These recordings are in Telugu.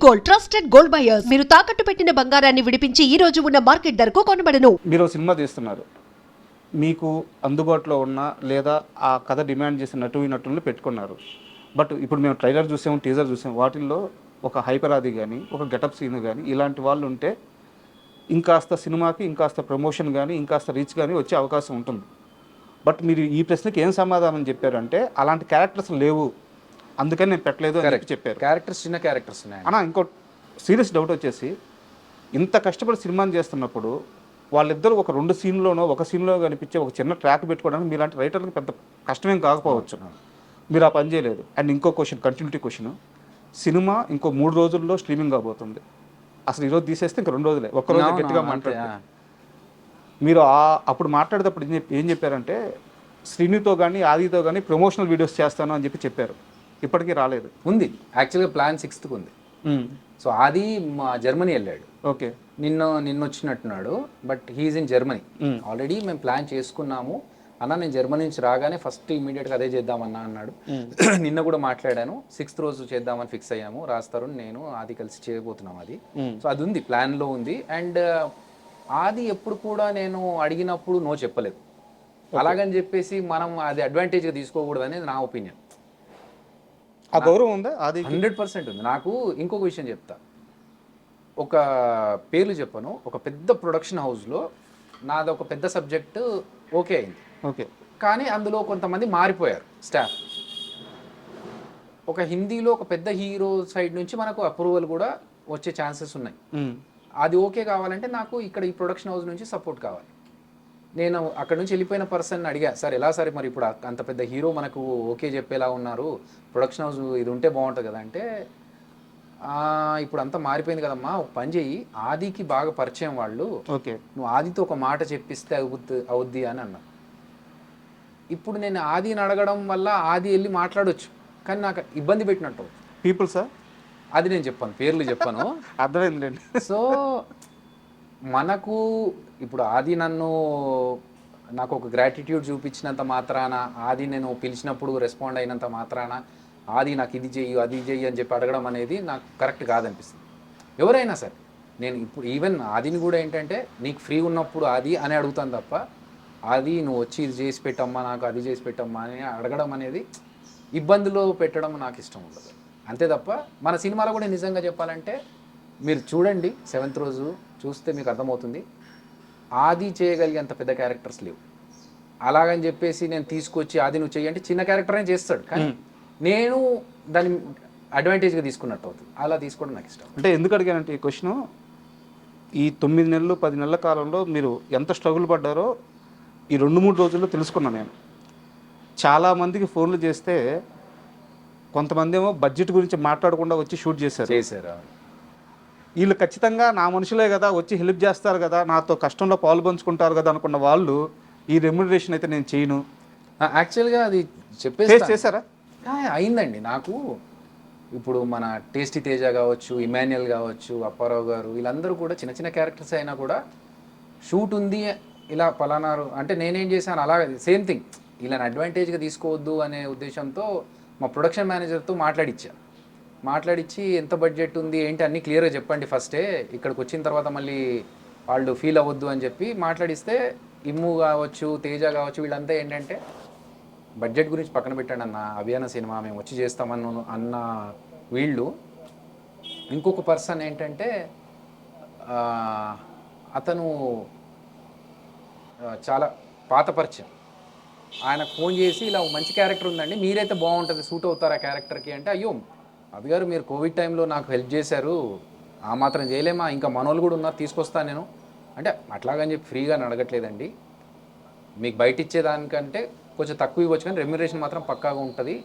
గోల్డ్ ట్రస్టెడ్ గోల్డ్ బయర్స్ మీరు తాకట్టు పెట్టిన బంగారాన్ని విడిపించి ఈ రోజు ఉన్న మార్కెట్ ధరకు కొనబడను. మీరు సినిమా తీస్తున్నారు, మీకు అందుబాటులో ఉన్న లేదా ఆ కథ డిమాండ్ చేసిన నటులను పెట్టుకున్నారు. బట్ ఇప్పుడు మేము ట్రైలర్ చూసాము, టీజర్ చూసాము, వాటిల్లో ఒక హైపరాది కానీ ఒక గెటప్ సీన్ కానీ ఇలాంటి వాళ్ళు ఉంటే ఇంకాస్త సినిమాకి ఇంకాస్త ప్రమోషన్ కానీ ఇంకాస్త రీచ్ కానీ వచ్చే అవకాశం ఉంటుంది. బట్ మీరు ఈ ప్రశ్నకి ఏం సమాధానం చెప్పారంటే అలాంటి క్యారెక్టర్స్ లేవు, అందుకని నేను పెట్టలేదు అని చెప్పారు. క్యారెక్టర్స్ చిన్న క్యారెక్టర్స్ ఉన్నాయి అన్న. ఇంకో సీరియస్ డౌట్ వచ్చేసి, ఇంత కష్టపడి సినిమాని చేస్తున్నప్పుడు వాళ్ళిద్దరూ ఒక 2 సీన్లోనో ఒక సీన్లో కనిపించే ఒక చిన్న ట్రాక్ పెట్టుకోవడానికి మీలాంటి రైటర్లకు పెద్ద కష్టమేం కాకపోవచ్చు. మీరు ఆ పని చేయలేదు. అండ్ ఇంకో క్వశ్చన్, కంటిన్యూటీ క్వశ్చన్, సినిమా ఇంకో 3 రోజుల్లో స్ట్రీమింగ్ కాబోతుంది. అసలు ఈరోజు తీసేస్తే ఇంక 2 రోజులే, ఒక్కరోజు గట్టిగా మాట్లాడారు. మీరు అప్పుడు మాట్లాడేటప్పుడు ఏం చెప్పారంటే, శ్రీనితో కానీ ఆదితో కానీ ప్రమోషనల్ వీడియోస్ చేస్తాను అని చెప్పారు. ఇప్పటికీ రాలేదు. ఉంది యాక్చువల్గా ప్లాన్ 6th ఉంది. సో ఆది మా జర్మనీ వెళ్ళాడు. ఓకే, నిన్న వచ్చినట్టున్నాడు. But he is in Germany. Already మేము ప్లాన్ చేసుకున్నాము. అన్న నేను జర్మనీ నుంచి రాగానే ఫస్ట్ ఇమీడియట్గా అదే చేద్దామన్నా అన్నాడు. నిన్న కూడా మాట్లాడాను. 6th రోజు చేద్దామని ఫిక్స్ అయ్యాము. రాస్తారు నేను ఆది కలిసి చేయబోతున్నాం అది. సో అది ఉంది, ప్లాన్లో ఉంది. అండ్ ఆది ఎప్పుడు కూడా నేను అడిగినప్పుడు నో చెప్పలేదు. అలాగని చెప్పేసి మనం అది అడ్వాంటేజ్గా తీసుకోకూడదు అనేది నా ఒపీనియన్. ఆ గౌరవం ఉందా? అది 100% ఉంది. నాకు ఇంకొక విషయం చెప్తా, ఒక పేర్లు చెప్పను. ఒక పెద్ద ప్రొడక్షన్ హౌస్లో నాది ఒక పెద్ద సబ్జెక్టు ఓకే అయింది. ఓకే, కానీ అందులో కొంతమంది మారిపోయారు స్టాఫ్. ఒక హిందీలో ఒక పెద్ద హీరో సైడ్ నుంచి మనకు అప్రూవల్ కూడా వచ్చే ఛాన్సెస్ ఉన్నాయి. అది ఓకే కావాలంటే నాకు ఇక్కడ ఈ ప్రొడక్షన్ హౌస్ నుంచి సపోర్ట్ కావాలి. నేను అక్కడ నుంచి వెళ్ళిపోయిన పర్సన్ అడిగా, సార్ ఎలా సార్ మరి ఇప్పుడు అంత పెద్ద హీరో మనకు ఓకే చెప్పేలా ఉన్నారు, ప్రొడక్షన్ హౌస్ ఇది ఉంటే బాగుంటుంది కదా అంటే, ఇప్పుడు అంతా మారిపోయింది కదమ్మా, ఒక పని చెయ్యి, ఆదికి బాగా పరిచయం వాళ్ళు, ఓకే నువ్వు ఆదితో ఒక మాట చెప్పిస్తే అవుద్ది అని అన్నా. ఇప్పుడు నేను ఆదిని అడగడం వల్ల ఆది వెళ్ళి మాట్లాడొచ్చు, కానీ నాకు ఇబ్బంది పెట్టినట్టు పీపుల్ సార్. అది నేను చెప్పాను, పేర్లు చెప్పాను. అర్థమైందండి. సో మనకు ఇప్పుడు ఆది నాకు ఒక గ్రాటిట్యూడ్ చూపించినంత మాత్రాన, ఆది నేను పిలిచినప్పుడు రెస్పాండ్ అయినంత మాత్రాన ఆది నాకు ఇది చెయ్యి అది చెయ్యి అని చెప్పి అడగడం అనేది నాకు కరెక్ట్ కాదనిపిస్తుంది. ఎవరైనా సరే నేను ఇప్పుడు ఈవెన్ ఆదిని కూడా ఏంటంటే నీకు ఫ్రీ ఉన్నప్పుడు ఆది అని అడుగుతాను తప్ప, ఆది నువ్వు వచ్చి ఇది చేసి పెట్టమ్మా, నాకు అది చేసి పెట్టమ్మా అని అడగడం అనేది ఇబ్బందులు పెట్టడం నాకు ఇష్టం ఉండదు. అంతే తప్ప మన సినిమాలో కూడా నిజంగా చెప్పాలంటే మీరు చూడండి 7th రోజు చూస్తే మీకు అర్థమవుతుంది, ఆది చేయగలిగేంత పెద్ద క్యారెక్టర్స్ లేవు. అలాగని చెప్పేసి నేను తీసుకొచ్చి ఆది నువ్వు చెయ్యంటే చిన్న క్యారెక్టర్నే చేస్తాడు, కానీ నేను దాన్ని అడ్వాంటేజ్గా తీసుకున్నట్టు అవుతుంది. అలా తీసుకోవడం నాకు ఇష్టం. అంటే ఎందుకు అడిగానంటే ఈ క్వశ్చన్, ఈ 9 నెలలు 10 నెలల కాలంలో మీరు ఎంత స్ట్రగుల్ పడ్డారో ఈ 2-3 రోజుల్లో తెలుసుకున్నాను నేను. చాలామందికి ఫోన్లు చేస్తే కొంతమంది ఏమో బడ్జెట్ గురించి మాట్లాడకుండా వచ్చి షూట్ చేశారు. వీళ్ళు ఖచ్చితంగా నా మనుషులే కదా, వచ్చి హెల్ప్ చేస్తారు కదా, నాతో కష్టంలో పాలు పంచుకుంటారు కదా అనుకున్న వాళ్ళు ఈ రెమ్యునరేషన్ అయితే నేను చేయను. యాక్చువల్గా అది చెప్పేసి చేశారా? అయిందండి. నాకు ఇప్పుడు మన టేస్టీ తేజ కావచ్చు, ఇమాన్యుయల్ కావచ్చు, అప్పారావు గారు, వీళ్ళందరూ కూడా చిన్న చిన్న క్యారెక్టర్స్ అయినా కూడా షూట్ ఉంది ఇలా పలానారు అంటే నేనేం చేశాను, అలాగే సేమ్ థింగ్ ఇలా అడ్వాంటేజ్గా తీసుకోవద్దు అనే ఉద్దేశంతో మా ప్రొడక్షన్ మేనేజర్తో మాట్లాడించి ఎంత బడ్జెట్ ఉంది ఏంటి అన్నీ క్లియర్గా చెప్పండి ఫస్టే, ఇక్కడికి వచ్చిన తర్వాత మళ్ళీ వాళ్ళు ఫీల్ అవ్వద్దు అని చెప్పి మాట్లాడిస్తే, ఇమ్ము కావచ్చు తేజ కావచ్చు వీళ్ళంతా ఏంటంటే బడ్జెట్ గురించి పక్కన పెట్టండి అన్న, అభియాన సినిమా మేము వచ్చి అన్న వీళ్ళు. ఇంకొక పర్సన్ ఏంటంటే అతను చాలా పాత పరిచయం, ఆయనకు ఫోన్ చేసి ఇలా మంచి క్యారెక్టర్ ఉందండి మీరైతే బాగుంటుంది సూట్ అవుతారు ఆ క్యారెక్టర్కి అంటే, అయ్యో అభి గారు మీరు కోవిడ్ టైంలో నాకు హెల్ప్ చేశారు, ఆ మాత్రం చేయలేమా, ఇంకా మనోళ్ళు కూడా ఉన్నారు తీసుకొస్తాను నేను అంటే, అట్లాగని చెప్పి ఫ్రీగా అడగట్లేదండి, మీకు బయట ఇచ్చేదానికంటే కొంచెం తక్కువ ఇవ్వచ్చు కానీ రెమ్యునరేషన్ మాత్రం పక్కాగా ఉంటుంది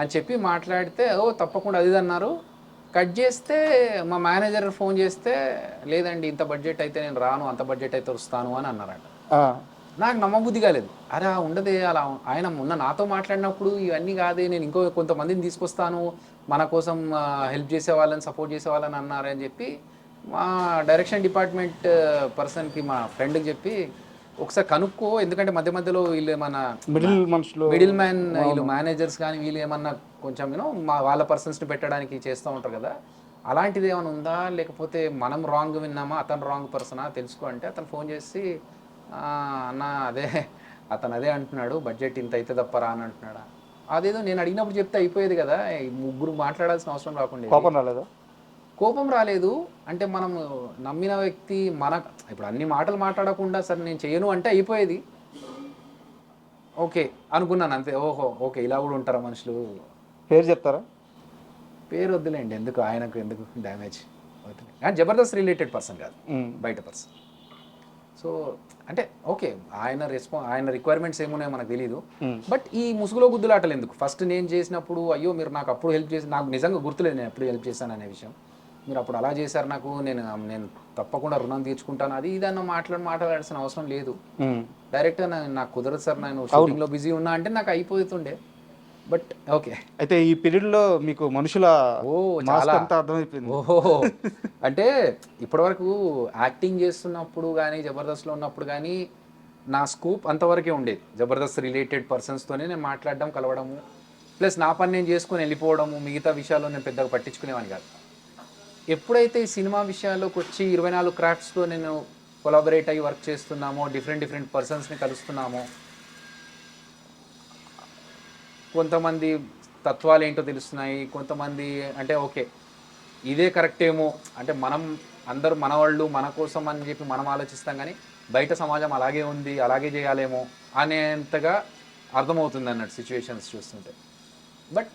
అని చెప్పి మాట్లాడితే, ఓ తప్పకుండా అది అన్నారు. కట్ చేస్తే మా మేనేజర్ ఫోన్ చేస్తే, లేదండి ఇంత బడ్జెట్ అయితే నేను రాను, అంత బడ్జెట్ అయితే వస్తాను అని అన్నారట. నాకు నమ్మబుద్ధి కాలేదు. అరే ఉండదే అలా, ఆయన మొన్న నాతో మాట్లాడినప్పుడు ఇవన్నీ కాదే, నేను ఇంకో కొంతమందిని తీసుకొస్తాను మన కోసం హెల్ప్ చేసే వాళ్ళని సపోర్ట్ చేసే వాళ్ళని అన్నారని చెప్పి మా డైరెక్షన్ డిపార్ట్మెంట్ పర్సన్కి మా ఫ్రెండ్కి చెప్పి ఒకసారి కనుక్కో, ఎందుకంటే మధ్య మధ్యలో వీళ్ళు ఏమన్నా మిడిల్ మ్యాన్ వీళ్ళు మేనేజర్స్ కానీ వీళ్ళు ఏమన్నా కొంచెం మా వాళ్ళ పర్సన్స్ని పెట్టడానికి చేస్తూ ఉంటారు కదా, అలాంటిది ఏమైనా ఉందా, లేకపోతే మనం రాంగ్ విన్నామా, అతను రాంగ్ పర్సనా తెలుసుకో అంటే అతను ఫోన్ చేసి "ఆ, అన్న అదే అతను అదే అంటున్నాడు, బడ్జెట్ ఇంత అయితే తప్పరా అని అంటున్నాడా." అదేదో నేను అడిగినప్పుడు చెప్తే అయిపోయేది కదా, ఈ ముగ్గురు మాట్లాడాల్సిన అవసరం రాకుండా. కోపం రాలేదా? కోపం రాలేదు. అంటే మనం నమ్మిన వ్యక్తి మన ఇప్పుడు అన్ని మాటలు మాట్లాడకుండా సరే నేను చేయను అంటే అయిపోయేది. ఓకే అనుకున్నాను అంతే. ఓహో ఓకే ఇలా కూడా ఉంటారా మనుషులు. పేరు చెప్తారా? పేరు వద్దులేండి, ఎందుకు ఆయనకు ఎందుకు డ్యామేజ్ అవుతుంది. అండ్ జబర్దస్త్ రిలేటెడ్ పర్సన్ కాదు, బయట పర్సన్. సో అంటే ఓకే, ఆయన రిక్వైర్మెంట్స్ ఏమున్నాయో మనకు తెలియదు. బట్ ఈ ముసుగులో గుద్దులాటలు ఎందుకు? ఫస్ట్ నేను చేసినప్పుడు అయ్యో మీరు నాకు అప్పుడు హెల్ప్ చేసి, నాకు నిజంగా గుర్తులేదు నేను ఎప్పుడు హెల్ప్ చేశాను అనే విషయం. మీరు అప్పుడు అలా చేశారు నాకు, నేను తప్పకుండా రుణం తీర్చుకుంటాను, అది ఇదన్న మాట్లాడాల్సిన అవసరం లేదు. డైరెక్ట్గా నాకు కుదరదు సార్, నేను షూటింగ్లో బిజీ ఉన్నా అంటే నాకు అయిపోతుండే. But okay. అయితే ఈ పీరియడ్లో మీకు మనుషుల చాలా అంతా అర్థమైపోయింది. ఓహో అంటే ఇప్పటివరకు యాక్టింగ్ చేస్తున్నప్పుడు కానీ జబర్దస్త్లో ఉన్నప్పుడు కానీ నా స్కూప్ అంతవరకే ఉండేది. జబర్దస్త్ రిలేటెడ్ పర్సన్స్తోనే నేను మాట్లాడడం, కలవడము, ప్లస్ నా పని నేను చేసుకొని వెళ్ళిపోవడము, మిగతా విషయాల్లో నేను పెద్దగా పట్టించుకునేవాని కాదు. ఎప్పుడైతే ఈ సినిమా విషయాల్లోకి వచ్చి 24 క్రాఫ్ట్స్తో నేను కొలాబరేట్ అయ్యి వర్క్ చేస్తున్నామో, డిఫరెంట్ పర్సన్స్ని కలుస్తున్నామో, కొంతమంది తత్వాలు ఏంటో తెలుస్తున్నాయి, కొంతమంది అంటే ఓకే ఇదే కరెక్ట్ ఏమో, అంటే మనం అందరూ మనవాళ్ళు మన కోసం అని చెప్పి మనం ఆలోచిస్తాం, కానీ బయట సమాజం అలాగే ఉంది, అలాగే చేయాలేమో అనేంతగా అర్థమవుతుంది అన్నట్టు సిచ్యువేషన్స్ చూస్తుంటే. బట్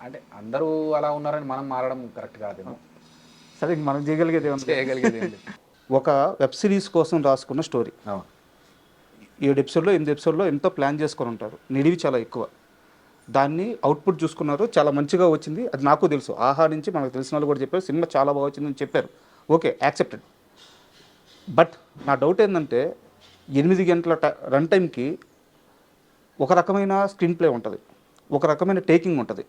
అంటే అందరూ అలా ఉన్నారని మనం మారడం కరెక్ట్ కాదేమో. సరే, మనం చేయగలిగేది చేయగలిగేది ఒక వెబ్ సిరీస్ కోసం రాసుకున్న స్టోరీ. 7 ఎపిసోడ్లో 8 ఎపిసోడ్లో ఎంతో ప్లాన్ చేసుకొని ఉంటారు, నిడివి చాలా ఎక్కువ. దాన్ని అవుట్పుట్ చూసుకున్నారు, చాలా మంచిగా వచ్చింది, అది నాకు తెలుసు. ఆహా నుంచి మనకు తెలిసిన వాళ్ళు కూడా చెప్పారు సినిమా చాలా బాగా వచ్చిందని చెప్పారు. Okay, accepted. బట్ నా డౌట్ ఏంటంటే 8 గంటల రన్ టైంకి ఒక రకమైన స్క్రీన్ ప్లే ఉంటుంది, ఒక రకమైన టేకింగ్ ఉంటుంది.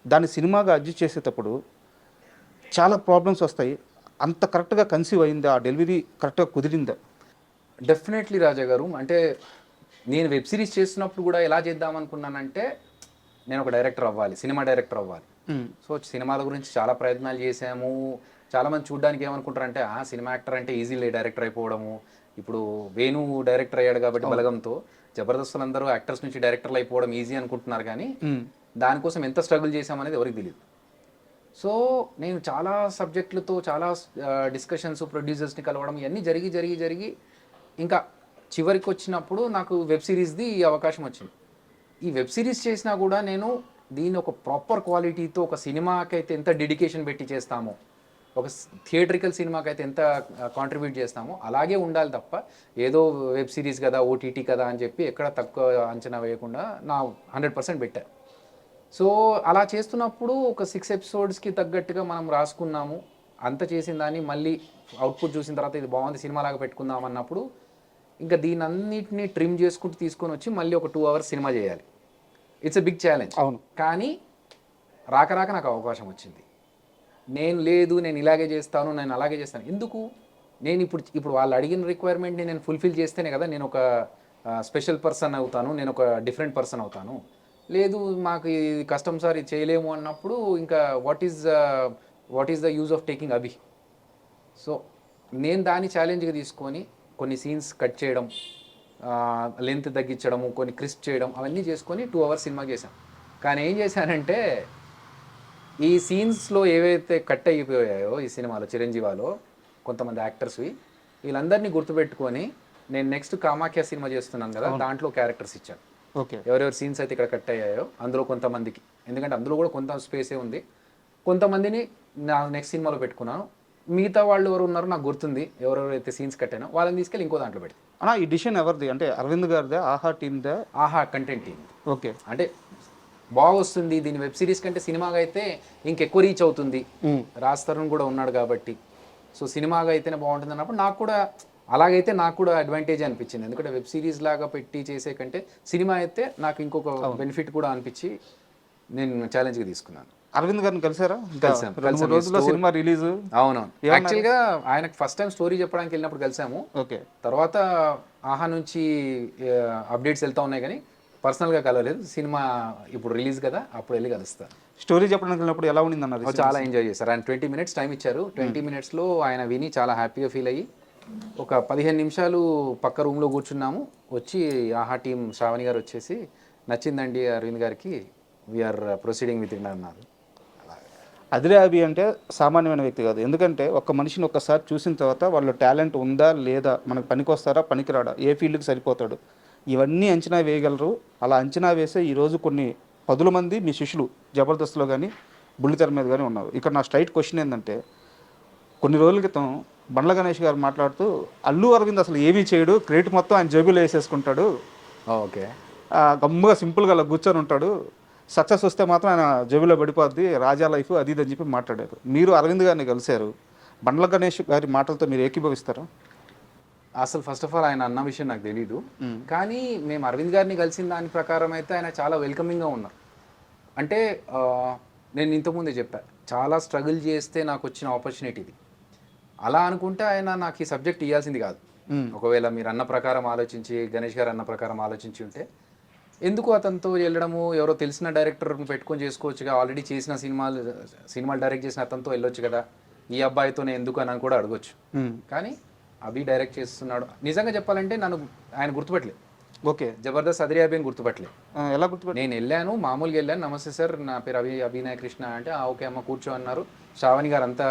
దాన్ని సినిమాగా అడ్జస్ట్ చేసేటప్పుడు చాలా ప్రాబ్లమ్స్ వస్తాయి. అంత కరెక్ట్గా కన్సీవ్ అయిందా, ఆ డెలివరీ కరెక్ట్గా కుదిరిందా? డెఫినెట్లీ రాజా గారు. అంటే నేను వెబ్ సిరీస్ చేస్తున్నప్పుడు కూడా ఎలా చేద్దాం అనుకున్నానంటే, నేను ఒక డైరెక్టర్ అవ్వాలి, సినిమా డైరెక్టర్ అవ్వాలి. సో సినిమాల గురించి చాలా ప్రయత్నాలు చేసాము. చాలామంది చూడడానికి ఏమనుకుంటారంటే సినిమా యాక్టర్ అంటే ఈజీలీ డైరెక్టర్ అయిపోవడము. ఇప్పుడు వేణు డైరెక్టర్ అయ్యాడు కాబట్టి బలగంతో, జబర్దస్తులు అందరూ యాక్టర్స్ నుంచి డైరెక్టర్లు అయిపోవడం ఈజీ అనుకుంటున్నారు, కానీ దానికోసం ఎంత స్ట్రగుల్ చేసామనేది ఎవరికి తెలియదు. సో నేను చాలా సబ్జెక్టులతో చాలా డిస్కషన్స్, ప్రొడ్యూసర్స్ని కలవడం, ఇవన్నీ జరిగి ఇంకా చివరికి వచ్చినప్పుడు నాకు వెబ్ సిరీస్ది ఈ అవకాశం వచ్చింది. ఈ వెబ్ సిరీస్ చేసినా కూడా నేను దీన్ని ఒక ప్రాపర్ క్వాలిటీతో, ఒక సినిమాకైతే ఎంత డెడికేషన్ పెట్టి చేస్తామో, ఒక థియేట్రికల్ సినిమాకైతే ఎంత కాంట్రిబ్యూట్ చేస్తామో అలాగే ఉండాలి తప్ప, ఏదో వెబ్ సిరీస్ కదా, ఓటీటీ కదా అని చెప్పి ఎక్కడ తక్కువ అంచనా వేయకుండా నా 100% పెట్టాను. సో అలా చేస్తున్నప్పుడు ఒక 6 ఎపిసోడ్స్కి తగ్గట్టుగా మనం రాసుకున్నాము. అంత చేసిన దాన్ని మళ్ళీ అవుట్పుట్ చూసిన తర్వాత ఇది బాగుంది, సినిమాలాగా పెట్టుకుందాం అన్నప్పుడు ఇంకా దీని అన్నిటిని ట్రిమ్ చేసుకుంటూ తీసుకొని వచ్చి మళ్ళీ ఒక 2 అవర్స్ సినిమా చేయాలి. It's a big challenge. అవును. కానీ రాక నాకు అవకాశం వచ్చింది. నేను ఇలాగే చేస్తాను, నేను అలాగే చేస్తాను ఎందుకు? నేను ఇప్పుడు వాళ్ళు అడిగిన రిక్వైర్మెంట్ని నేను ఫుల్ఫిల్ చేస్తేనే కదా నేను ఒక స్పెషల్ పర్సన్ అవుతాను, నేను ఒక డిఫరెంట్ పర్సన్ అవుతాను. లేదు మాకు ఇది కష్టం సార్, ఇది చేయలేము అన్నప్పుడు ఇంకా what is the use of taking Abhi? So నేను దాన్ని ఛాలెంజ్గా తీసుకొని కొన్ని సీన్స్ కట్ చేయడం, లెంత్ తగ్గించడము, కొన్ని క్రిస్ప్ చేయడం, అవన్నీ చేసుకొని 2 అవర్స్ సినిమా చేశాను. కానీ ఏం చేశానంటే, ఈ సీన్స్లో ఏవైతే కట్ అయిపోయాయో ఈ సినిమాలో, చిరంజీవాలో కొంతమంది యాక్టర్స్వి, వీళ్ళందరినీ గుర్తుపెట్టుకొని నేను నెక్స్ట్ కామాఖ్య సినిమా చేస్తున్నాను కదా, దాంట్లో క్యారెక్టర్స్ ఇచ్చాను. ఓకే, ఎవరెవరు సీన్స్ అయితే ఇక్కడ కట్ అయ్యాయో అందులో కొంతమందికి, ఎందుకంటే అందులో కూడా కొంత స్పేసే ఉంది, కొంతమందిని నా నెక్స్ట్ సినిమాలో పెట్టుకున్నాను. మిగతా వాళ్ళు ఎవరు ఉన్నారో నాకు గుర్తుంది, ఎవరెవరైతే సీన్స్ కట్ అయినా వాళ్ళని తీసుకెళ్ళి ఇంకో దాంట్లో పెడతాను. ఈ డిసిషన్ ఎవరిది? అంటే అరవింద్ గారిదే, ఆహా టీమ్దా? ఆహా కంటెంట్ టీమ్. ఓకే, అంటే బాగా వస్తుంది దీని వెబ్ సిరీస్ కంటే సినిమాగా అయితే ఇంకెక్కువ రీచ్ అవుతుంది. రాజ్ తరుణ్ కూడా ఉన్నాడు కాబట్టి, సో సినిమాగా అయితేనే బాగుంటుంది అన్నప్పుడు నాకు కూడా అలాగైతే నాకు కూడా అడ్వాంటేజ్ అనిపించింది. ఎందుకంటే వెబ్ సిరీస్ లాగా పెట్టి చేసే కంటే సినిమా అయితే నాకు ఇంకొక బెనిఫిట్ కూడా అనిపించి నేను ఛాలెంజ్గా తీసుకున్నాను. అరవింద్ గారిని కలిసారా? కలిసాం. 2-3 రోజుల్లో సినిమా రిలీజ్. అవునవును. యాక్చువల్గా ఆయనకు ఫస్ట్ టైం స్టోరీ చెప్పడానికి వెళ్ళినప్పుడు కలిసాము. ఓకే, తర్వాత ఆహా నుంచి అప్డేట్స్ వెళ్తా ఉన్నాయి, కానీ పర్సనల్గా కలవలేదు. సినిమా ఇప్పుడు రిలీజ్ కదా, అప్పుడు వెళ్ళి కలుస్తాను. స్టోరీ చెప్పడానికి వెళ్ళినప్పుడు ఎలా ఉండింది అన్నారు? చాలా ఎంజాయ్ చేశారు. ఆయన 20 మినిట్స్ టైం ఇచ్చారు. 20 మినిట్స్లో ఆయన విని చాలా హ్యాపీగా ఫీల్ అయ్యి ఒక 15 నిమిషాలు పక్క రూమ్లో కూర్చున్నాము. వచ్చి ఆహా టీం శ్రావణి గారు వచ్చేసి నచ్చిందండి అరవింద్ గారికి, వీఆర్ ప్రొసీడింగ్ విత్ ఇన్ అన్నారు. అదిరే అభి అంటే సామాన్యమైన వ్యక్తి కాదు. ఎందుకంటే ఒక మనిషిని ఒక్కసారి చూసిన తర్వాత వాళ్ళు టాలెంట్ ఉందా లేదా, మనకు పనికొస్తారా పనికిరాడా, ఏ ఫీల్డ్కి సరిపోతాడు, ఇవన్నీ అంచనా వేయగలరు. అలా అంచనా వేసే ఈరోజు కొన్ని పదుల మంది మీ శిష్యులు జబర్దస్త్లో కానీ బుల్లితెర మీద కానీ ఉన్నారు. ఇక్కడ నా స్ట్రైట్ క్వశ్చన్ ఏంటంటే, కొన్ని రోజుల క్రితం బండ్ల గణేష్ గారు మాట్లాడుతూ అల్లు అరవింద్ అసలు ఏమీ చేయడు, క్రెడిట్ మొత్తం ఆయన జేబులో వేసేసుకుంటాడు, ఓకే గమ్ముగా సింపుల్గా అలా కూర్చొని ఉంటాడు, సక్సెస్ వస్తే మాత్రం ఆయన జేబులో పడిపోద్ది, రాజా లైఫ్ అది ఇది అని చెప్పి మాట్లాడారు. మీరు అరవింద్ గారిని కలిశారు, బండ్ల గణేష్ గారి మాటలతో మీరు ఏకీభవిస్తారా? అసలు ఫస్ట్ ఆఫ్ ఆల్ ఆయన అన్న విషయం నాకు తెలీదు, కానీ మేము అరవింద్ గారిని కలిసిన దాని ప్రకారం అయితే ఆయన చాలా వెల్కమింగ్గా ఉన్నారు. అంటే నేను ఇంతకుముందే చెప్పా, చాలా స్ట్రగుల్ చేస్తే నాకు వచ్చిన ఆపర్చునిటీ ఇది. అలా అనుకుంటే ఆయన నాకు ఈ సబ్జెక్ట్ ఇవ్వాల్సింది కాదు. ఒకవేళ మీరు అన్న ప్రకారం ఆలోచించి, గణేష్ గారు అన్న ప్రకారం ఆలోచించి ఉంటే ఎందుకు అతనితో వెళ్ళడము, ఎవరో తెలిసిన డైరెక్టర్ని పెట్టుకొని చేసుకోవచ్చుగా, ఆల్రెడీ చేసిన సినిమాలు డైరెక్ట్ చేసిన అతనితో వెళ్ళొచ్చు కదా, ఈ అబ్బాయితోనే ఎందుకు అని కూడా అడగొచ్చు. కానీ అభి డైరెక్ట్ చేస్తున్నాడు. నిజంగా చెప్పాలంటే నన్ను ఆయన గుర్తుపట్టలేదు. ఓకే, జబర్దస్త్ అదిరే అభిని గుర్తుపట్టలేదు. ఎలా గుర్తుపట్టి? నేను వెళ్ళాను, మామూలుగా వెళ్ళాను, నమస్తే సార్ నా పేరు అభినయ కృష్ణ అంటే ఓకే అమ్మ కూర్చో అన్నారు. శ్రావణి గారు అంతా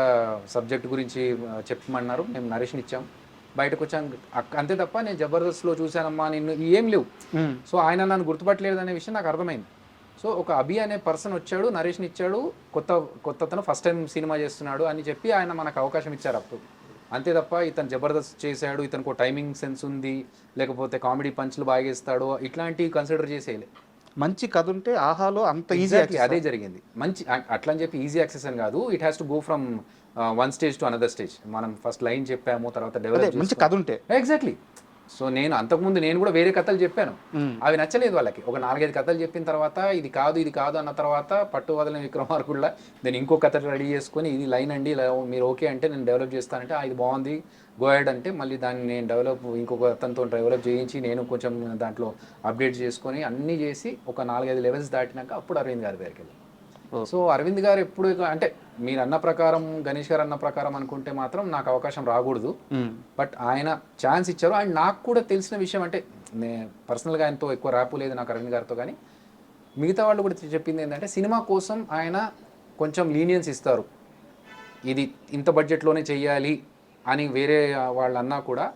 సబ్జెక్ట్ గురించి చెప్పమన్నారు, మేము నరేష్ని ఇచ్చాం, బయటకు వచ్చాను అంతే తప్ప నేను జబర్దస్త్లో చూశానమ్మా నిన్ను ఏం లేవు. సో ఆయన నన్ను గుర్తుపట్టలేదు అనే విషయం నాకు అర్థమైంది. సో ఒక అభి అనే పర్సన్ వచ్చాడు, నరేష్ని ఇచ్చాడు, కొత్తతను ఫస్ట్ టైం సినిమా చేస్తున్నాడు అని చెప్పి ఆయన మనకు అవకాశం ఇచ్చారు అప్పుడు. అంతే తప్ప ఇతను జబర్దస్త్ చేశాడు, ఇతనికి టైమింగ్ సెన్స్ ఉంది, లేకపోతే కామెడీ పంచ్లు బాగా ఇస్తాడు, ఇట్లాంటివి కన్సిడర్ చేసేయలే. మంచి కథ ఉంటే ఆహాలో అంత ఈజీ. అదే జరిగింది. మంచి అట్లా అని చెప్పి ఈజీ యాక్సెస్ అని కాదు, it has to go from one stage to another stage. మనం ఫస్ట్ లైన్ చెప్పాము, తర్వాత డెవలప్ మంచి కథ ఉంటే ఎగ్జాక్ట్లీ. సో నేను అంతకుముందు నేను కూడా వేరే కథలు చెప్పాను, అవి నచ్చలేదు వాళ్ళకి. ఒక 4-5 కథలు చెప్పిన తర్వాత ఇది కాదు అన్న తర్వాత పట్టు వదలని విక్రమార్కుల్లా నేను ఇంకో కథ రెడీ చేసుకొని ఇది లైన్ అండి మీరు ఓకే అంటే నేను డెవలప్ చేస్తానంటే ఇది బాగుంది గోయడ్ అంటే మళ్ళీ దాన్ని నేను ఇంకొక అతనితో డెవలప్ చేయించి నేను కొంచెం దాంట్లో అప్డేట్ చేసుకొని అన్నీ చేసి ఒక 4-5 లెవెల్స్ దాటినాక అప్పుడు అరవింద్ గారి దగ్గరికి వెళ్ళాను. సో అరవింద్ గారు ఎప్పుడు అంటే మీరు అన్న ప్రకారం, గణేష్ గారు అన్న ప్రకారం అనుకుంటే మాత్రం నాకు అవకాశం రాకూడదు. బట్ ఆయన ఛాన్స్ ఇచ్చారు. అండ్ నాకు కూడా తెలిసిన విషయం అంటే పర్సనల్గా ఆయనతో ఎక్కువ ర్యాపు లేదు నాకు అరవింద్ గారితో, కానీ మిగతా వాళ్ళు కూడా చెప్పింది ఏంటంటే సినిమా కోసం ఆయన కొంచెం లీనియన్స్ ఇస్తారు, ఇది ఇంత బడ్జెట్లోనే చెయ్యాలి అని వేరే వాళ్ళు అన్నా కూడా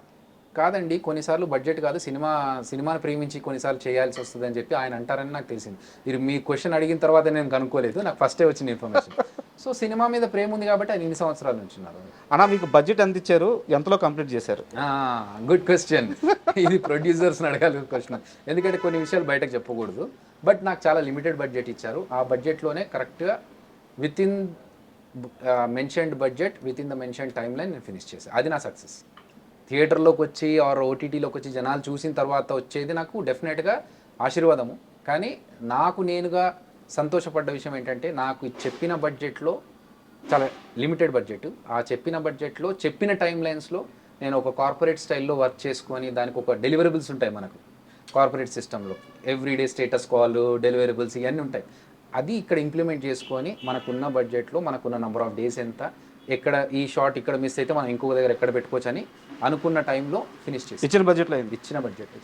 కాదండి కొన్నిసార్లు బడ్జెట్ కాదు సినిమాని ప్రేమించి కొన్నిసార్లు చేయాల్సి వస్తుంది అని చెప్పి ఆయన అంటారని నాకు తెలిసింది. మీరు మీ క్వశ్చన్ అడిగిన తర్వాత నేను కనుక్కోలేదు, నాకు ఫస్టే వచ్చిన ఇన్ఫర్మేషన్. సో సినిమా మీద ప్రేమ ఉంది కాబట్టి ఆయన ఇన్ని సంవత్సరాల నుంచి ఉన్నారు. అన్నా మీకు బడ్జెట్ ఎంత ఇచ్చారు, ఎంతలో కంప్లీట్ చేశారు? Good question. ఇది ప్రొడ్యూసర్స్ని అడగాలి క్వశ్చన్, ఎందుకంటే కొన్ని విషయాలు బయటకు చెప్పకూడదు. బట్ నాకు చాలా లిమిటెడ్ బడ్జెట్ ఇచ్చారు. ఆ బడ్జెట్లోనే కరెక్ట్గా with in mentioned budget with in the mentioned time line నేను ఫినిష్ చేశాను. అది నా సక్సెస్. థియేటర్లోకి వచ్చి ఆర్ ఓటీటీలోకి వచ్చి జనాలు చూసిన తర్వాత వచ్చేది నాకు డెఫినెట్గా ఆశీర్వాదము. కానీ నాకు నేనుగా సంతోషపడ్డ విషయం ఏంటంటే నాకు చెప్పిన బడ్జెట్లో చాలా లిమిటెడ్ బడ్జెట్, ఆ చెప్పిన బడ్జెట్లో చెప్పిన టైం లైన్స్లో నేను ఒక కార్పొరేట్ స్టైల్లో వర్క్ చేసుకొని దానికి ఒక డెలివరబుల్స్ ఉంటాయి మనకు కార్పొరేట్ సిస్టంలో, ఎవ్రీడే స్టేటస్ కాల్ డెలివరబుల్స్ ఇవన్నీ ఉంటాయి. అది ఇక్కడ ఇంప్లిమెంట్ చేసుకొని మనకున్న బడ్జెట్లో మనకున్న నెంబర్ ఆఫ్ డేస్ ఎంత, ఎక్కడ ఈ షాట్ ఇక్కడ మిస్ అయితే మనం ఇంకొక దగ్గర ఎక్కడ పెట్టుకోవచ్చు అని అనుకున్న టైంలో ఫినిష్ చేసి ఇచ్చిన బడ్జెట్లో ఇచ్చిన బడ్జెట్